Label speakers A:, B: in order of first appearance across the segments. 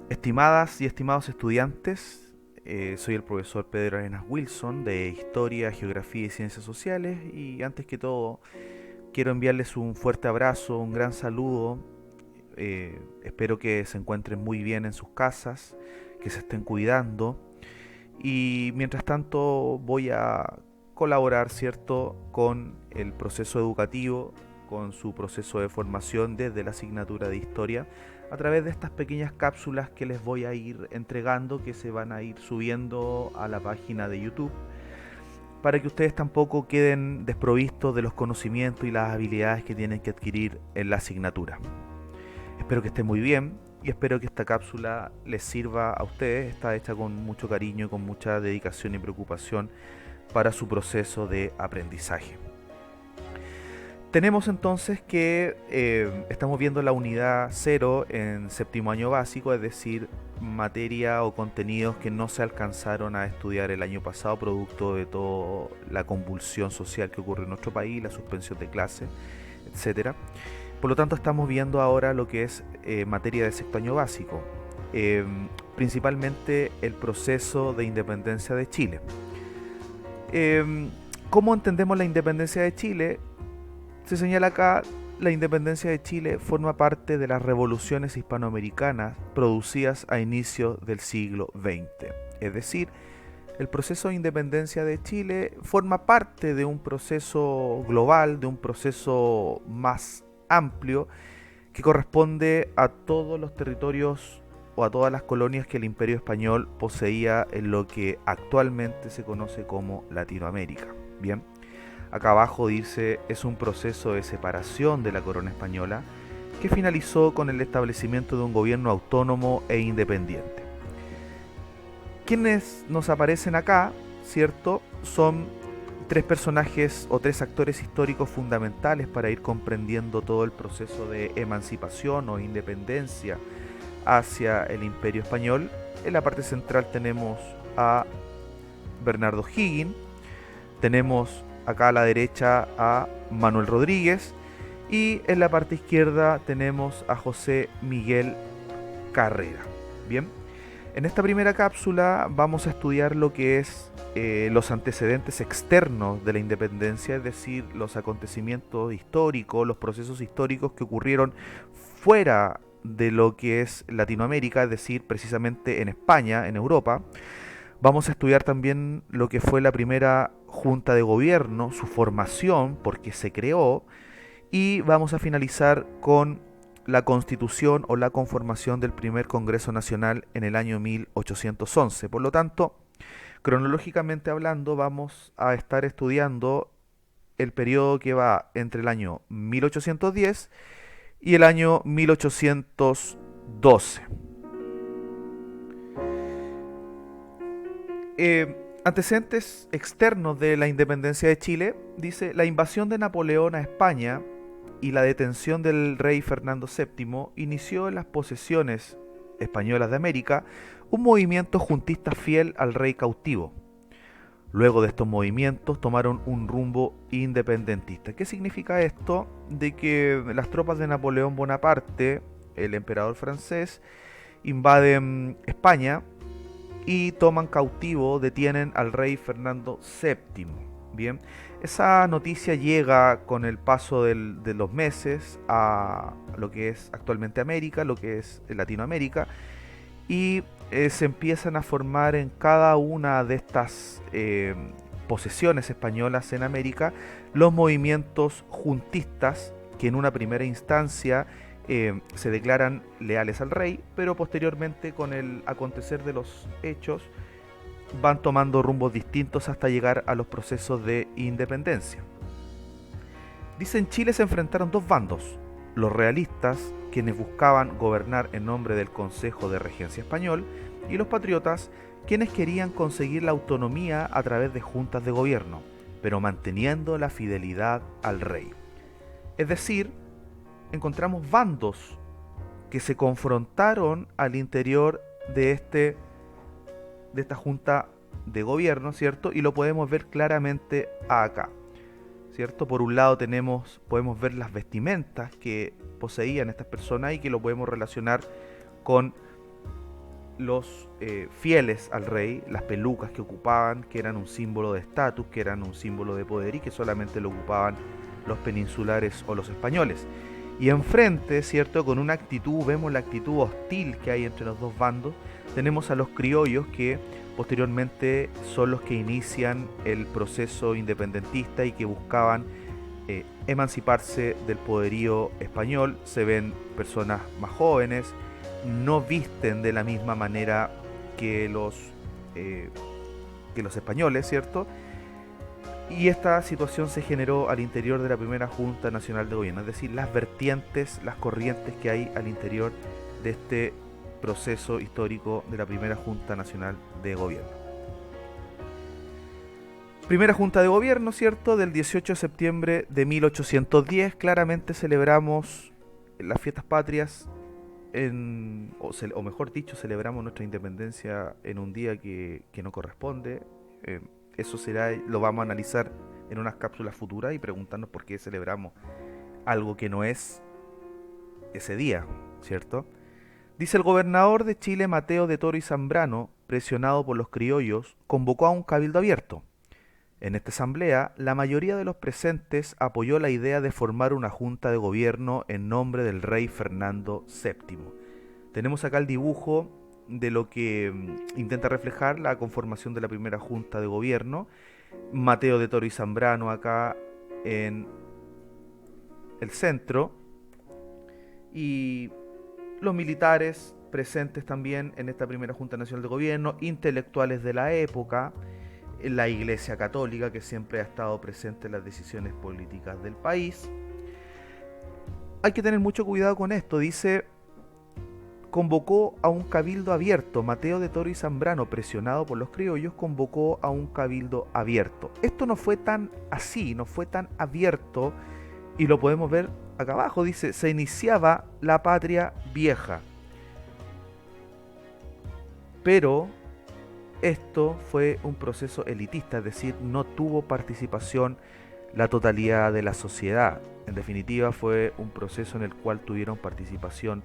A: Estimadas y estimados estudiantes, soy el profesor Pedro Arenas Wilson de Historia, Geografía y Ciencias Sociales y antes que todo quiero enviarles un fuerte abrazo, un gran saludo. Espero que se encuentren muy bien en sus casas, que se estén cuidando y mientras tanto voy a colaborar, ¿cierto?, con el proceso educativo, con su proceso de formación desde la asignatura de historia, a través de estas pequeñas cápsulas que les voy a ir entregando, que se van a ir subiendo a la página de YouTube, para que ustedes tampoco queden desprovistos de los conocimientos y las habilidades que tienen que adquirir en la asignatura. Espero que estén muy bien y espero que esta cápsula les sirva a ustedes. Está hecha con mucho cariño y con mucha dedicación y preocupación para su proceso de aprendizaje. Tenemos entonces que estamos viendo la unidad 0 en séptimo año básico, es decir, materia o contenidos que no se alcanzaron a estudiar el año pasado producto de toda la convulsión social que ocurre en nuestro país, la suspensión de clases, etcétera. Por lo tanto, estamos viendo ahora lo que es materia de sexto año básico, eh, principalmente el proceso de independencia de Chile. Eh, ¿Cómo entendemos la independencia de Chile? Se señala acá, la independencia de Chile forma parte de las revoluciones hispanoamericanas producidas a inicios del siglo XX. Es decir, el proceso de independencia de Chile forma parte de un proceso global, de un proceso más amplio que corresponde a todos los territorios o a todas las colonias que el Imperio Español poseía en lo que actualmente se conoce como Latinoamérica. Bien, acá abajo dice, es un proceso de separación de la corona española que finalizó con el establecimiento de un gobierno autónomo e independiente. Quienes nos aparecen acá, ¿cierto? Son tres personajes o tres actores históricos fundamentales para ir comprendiendo todo el proceso de emancipación o independencia hacia el Imperio Español. En la parte central tenemos a Bernardo Higgins, tenemos acá a la derecha a Manuel Rodríguez y en la parte izquierda tenemos a José Miguel Carrera. Bien, en esta primera cápsula vamos a estudiar lo que es los antecedentes externos de la independencia, es decir, los acontecimientos históricos, los procesos históricos que ocurrieron fuera de lo que es Latinoamérica, es decir, precisamente en España, en Europa. Vamos a estudiar también lo que fue la primera junta de gobierno, su formación, por qué se creó, y vamos a finalizar con la constitución o la conformación del primer Congreso Nacional en el año 1811. Por lo tanto, cronológicamente hablando, vamos a estar estudiando el periodo que va entre el año 1810 y el año 1812. Antecedentes externos de la independencia de Chile, dice, la invasión de Napoleón a España y la detención del rey Fernando VII inició en las posesiones españolas de América un movimiento juntista fiel al rey cautivo. Luego de estos movimientos tomaron un rumbo independentista. ¿Qué significa esto? De que las tropas de Napoleón Bonaparte, el emperador francés, invaden España y toman cautivo, detienen al rey Fernando VII. Bien, esa noticia llega con el paso de los meses a lo que es actualmente América, lo que es Latinoamérica, y se empiezan a formar en cada una de estas posesiones españolas en América los movimientos juntistas que en una primera instancia se declaran leales al rey, pero posteriormente con el acontecer de los hechos van tomando rumbos distintos hasta llegar a los procesos de independencia. Dice, en Chile se enfrentaron dos bandos, los realistas, quienes buscaban gobernar en nombre del Consejo de Regencia Español, y los patriotas, quienes querían conseguir la autonomía a través de juntas de gobierno, pero manteniendo la fidelidad al rey. Es decir, encontramos bandos que se confrontaron al interior de esta junta de gobierno, ¿cierto? Y lo podemos ver claramente acá, ¿cierto? Por un lado podemos ver las vestimentas que poseían estas personas y que lo podemos relacionar con los fieles al rey, las pelucas que ocupaban, que eran un símbolo de estatus, que eran un símbolo de poder y que solamente lo ocupaban los peninsulares o los españoles. Y enfrente, ¿cierto? Con una actitud, vemos la actitud hostil que hay entre los dos bandos, tenemos a los criollos que posteriormente son los que inician el proceso independentista y que buscaban emanciparse del poderío español. Se ven personas más jóvenes, no visten de la misma manera que eh, los españoles, ¿cierto? Y esta situación se generó al interior de la primera Junta Nacional de Gobierno, es decir, las vertientes, las corrientes que hay al interior de este proceso histórico de la primera Junta Nacional de Gobierno. Primera Junta de Gobierno, ¿cierto? Del 18 de septiembre de 1810, claramente celebramos las fiestas patrias, o mejor dicho, celebramos nuestra independencia en un día que no corresponde. Eso lo vamos a analizar en unas cápsulas futuras y preguntarnos por qué celebramos algo que no es ese día, ¿cierto? Dice: el gobernador de Chile, Mateo de Toro y Zambrano, presionado por los criollos, convocó a un cabildo abierto. En esta asamblea, la mayoría de los presentes apoyó la idea de formar una junta de gobierno en nombre del rey Fernando VII. Tenemos acá el dibujo de lo que intenta reflejar la conformación de la primera junta de gobierno. Mateo de Toro y Zambrano acá en el centro, y los militares presentes también en esta primera Junta Nacional de Gobierno, intelectuales de la época, la Iglesia Católica, que siempre ha estado presente en las decisiones políticas del país. Hay que tener mucho cuidado con esto. Dice: convocó a un cabildo abierto. Mateo de Toro y Zambrano, presionado por los criollos, convocó a un cabildo abierto. Esto no fue tan así, no fue tan abierto, y lo podemos ver acá abajo. Dice: se iniciaba la patria vieja. Pero esto fue un proceso elitista, es decir, no tuvo participación la totalidad de la sociedad. En definitiva, fue un proceso en el cual tuvieron participación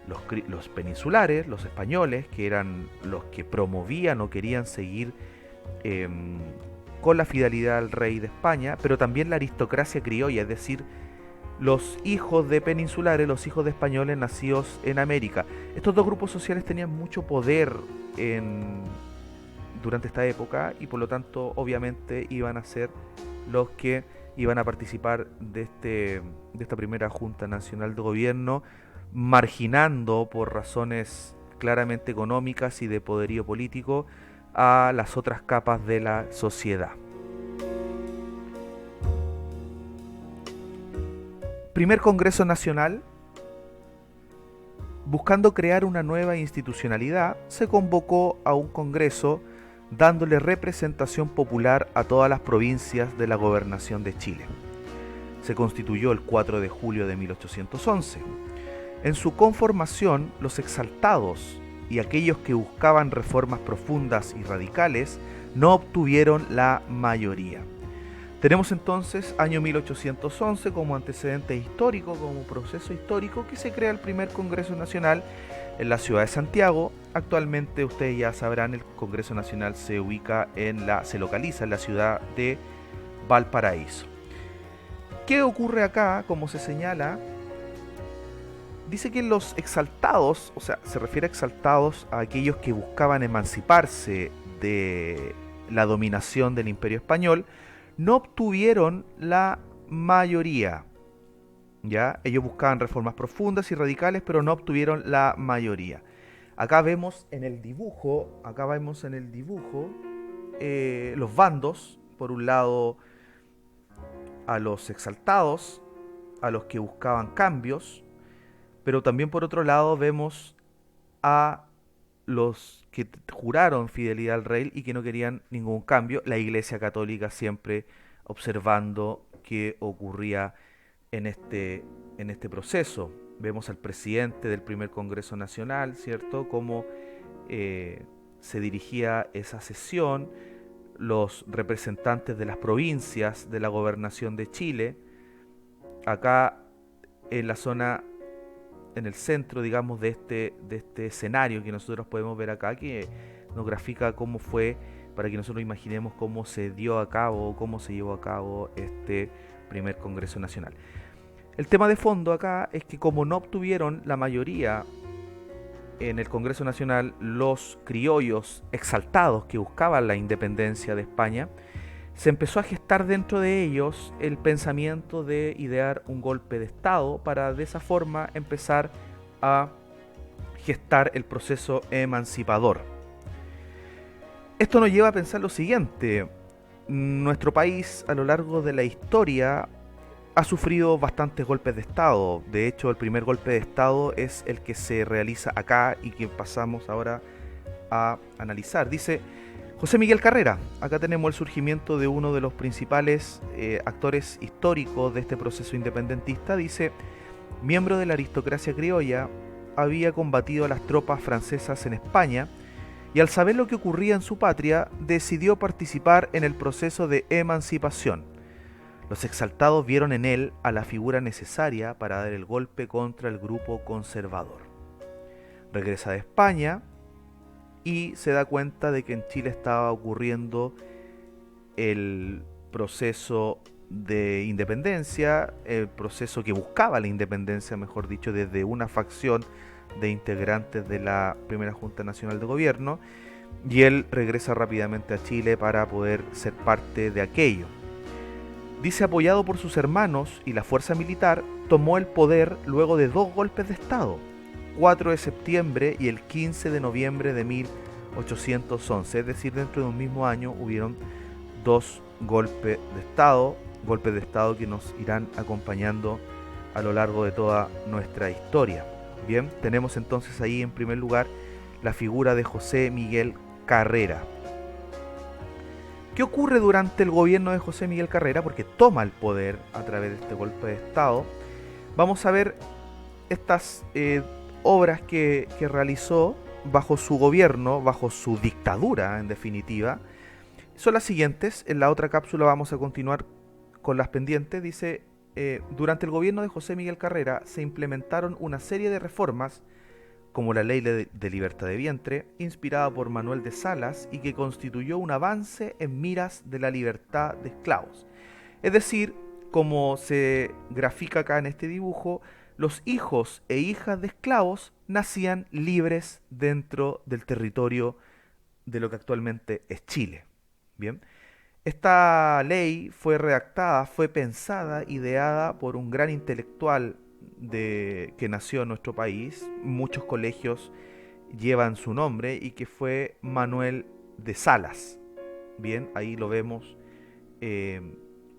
A: los peninsulares, los españoles, que eran los que promovían o querían seguir eh, con la fidelidad al rey de España, pero también la aristocracia criolla, es decir, los hijos de peninsulares, los hijos de españoles nacidos en América. Estos dos grupos sociales tenían mucho poder durante esta época, y por lo tanto obviamente iban a ser los que iban a participar de esta primera Junta Nacional de Gobierno, marginando por razones claramente económicas y de poderío político a las otras capas de la sociedad. Primer Congreso Nacional. Buscando crear una nueva institucionalidad, se convocó a un congreso dándole representación popular a todas las provincias de la gobernación de Chile. Se constituyó el 4 de julio de 1811. En su conformación, los exaltados y aquellos que buscaban reformas profundas y radicales no obtuvieron la mayoría. Tenemos entonces año 1811 como antecedente histórico, como proceso histórico, que se crea el primer Congreso Nacional en la ciudad de Santiago. Actualmente, ustedes ya sabrán, el Congreso Nacional se localiza en la ciudad de Valparaíso. ¿Qué ocurre acá? Como se señala, dice que los exaltados, o sea, se refiere a exaltados a aquellos que buscaban emanciparse de la dominación del Imperio Español, no obtuvieron la mayoría. ¿Ya? Ellos buscaban reformas profundas y radicales, pero no obtuvieron la mayoría. Acá vemos en el dibujo, los bandos. Por un lado, a los exaltados, a los que buscaban cambios, pero también por otro lado vemos a los que juraron fidelidad al rey y que no querían ningún cambio. La Iglesia Católica siempre observando qué ocurría en este proceso. Vemos al presidente del primer Congreso Nacional, ¿cierto? Cómo se dirigía esa sesión, los representantes de las provincias de la gobernación de Chile. Acá en la zona en el centro, digamos, de este escenario que nosotros podemos ver acá, que nos grafica cómo fue, para que nosotros imaginemos cómo se dio a cabo, cómo se llevó a cabo este primer Congreso Nacional. El tema de fondo acá es que como no obtuvieron la mayoría en el Congreso Nacional los criollos exaltados que buscaban la independencia de España, se empezó a gestar dentro de ellos el pensamiento de idear un golpe de Estado para de esa forma empezar a gestar el proceso emancipador. Esto nos lleva a pensar lo siguiente: nuestro país a lo largo de la historia ha sufrido bastantes golpes de Estado. De hecho, el primer golpe de Estado es el que se realiza acá y que pasamos ahora a analizar. Dice José Miguel Carrera. Acá tenemos el surgimiento de uno de los principales actores históricos de este proceso independentista. Dice: miembro de la aristocracia criolla, había combatido a las tropas francesas en España y al saber lo que ocurría en su patria, decidió participar en el proceso de emancipación. Los exaltados vieron en él a la figura necesaria para dar el golpe contra el grupo conservador. Regresa de España y se da cuenta de que en Chile estaba ocurriendo el proceso de independencia, el proceso que buscaba la independencia, mejor dicho, desde una facción de integrantes de la primera Junta Nacional de Gobierno, y él regresa rápidamente a Chile para poder ser parte de aquello. Dice, apoyado por sus hermanos y la fuerza militar, tomó el poder luego de 2 golpes de Estado, 4 de septiembre y el 15 de noviembre de 1811, es decir, dentro de un mismo año hubieron 2 golpes de Estado que nos irán acompañando a lo largo de toda nuestra historia. Bien, tenemos entonces ahí en primer lugar la figura de José Miguel Carrera. ¿Qué ocurre durante el gobierno de José Miguel Carrera? Porque toma el poder a través de este golpe de Estado. Vamos a ver estas obras que realizó bajo su gobierno, bajo su dictadura en definitiva. Son las siguientes. En la otra cápsula vamos a continuar con las pendientes. Dice, durante el gobierno de José Miguel Carrera se implementaron una serie de reformas como la Ley de Libertad de Vientre, inspirada por Manuel de Salas y que constituyó un avance en miras de la libertad de esclavos. Es decir, como se grafica acá en este dibujo, los hijos e hijas de esclavos nacían libres dentro del territorio de lo que actualmente es Chile. Bien, esta ley fue redactada, fue pensada, ideada por un gran intelectual que nació en nuestro país, muchos colegios llevan su nombre, y que fue Manuel de Salas. Bien, ahí lo vemos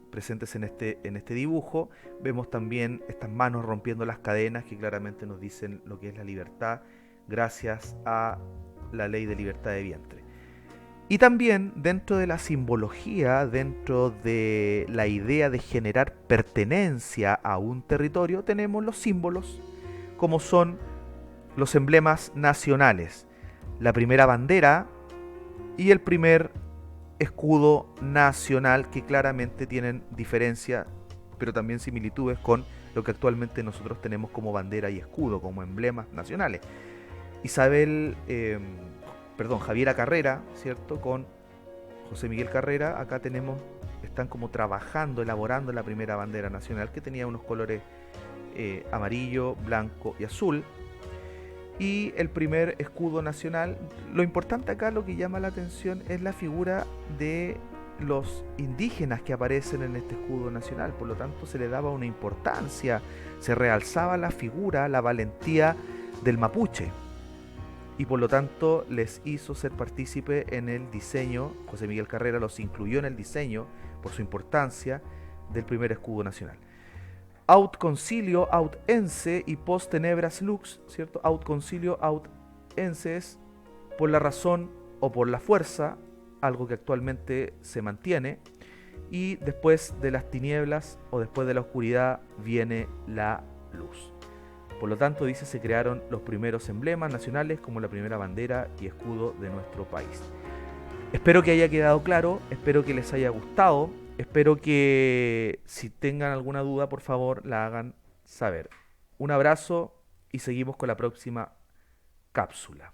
A: presentes en este dibujo. Vemos también estas manos rompiendo las cadenas que claramente nos dicen lo que es la libertad gracias a la Ley de Libertad de Vientre. Y también dentro de la simbología, dentro de la idea de generar pertenencia a un territorio, tenemos los símbolos como son los emblemas nacionales, la primera bandera y el primer escudo nacional, que claramente tienen diferencia, pero también similitudes con lo que actualmente nosotros tenemos como bandera y escudo, como emblemas nacionales. Javiera Carrera, ¿cierto? Con José Miguel Carrera, acá están como trabajando, elaborando la primera bandera nacional, que tenía unos colores amarillo, blanco y azul. Y el primer escudo nacional. Lo importante acá, lo que llama la atención, es la figura de los indígenas que aparecen en este escudo nacional. Por lo tanto, se le daba una importancia, se realzaba la figura, la valentía del mapuche, y por lo tanto les hizo ser partícipe en el diseño. José Miguel Carrera los incluyó en el diseño por su importancia del primer escudo nacional. Aut concilio aut ense y post tenebras lux, ¿cierto? Aut concilio aut ense es por la razón o por la fuerza, algo que actualmente se mantiene, y después de las tinieblas o después de la oscuridad viene la luz. Por lo tanto, dice, se crearon los primeros emblemas nacionales como la primera bandera y escudo de nuestro país. Espero que haya quedado claro, espero que les haya gustado, espero que si tengan alguna duda, por favor, la hagan saber. Un abrazo y seguimos con la próxima cápsula.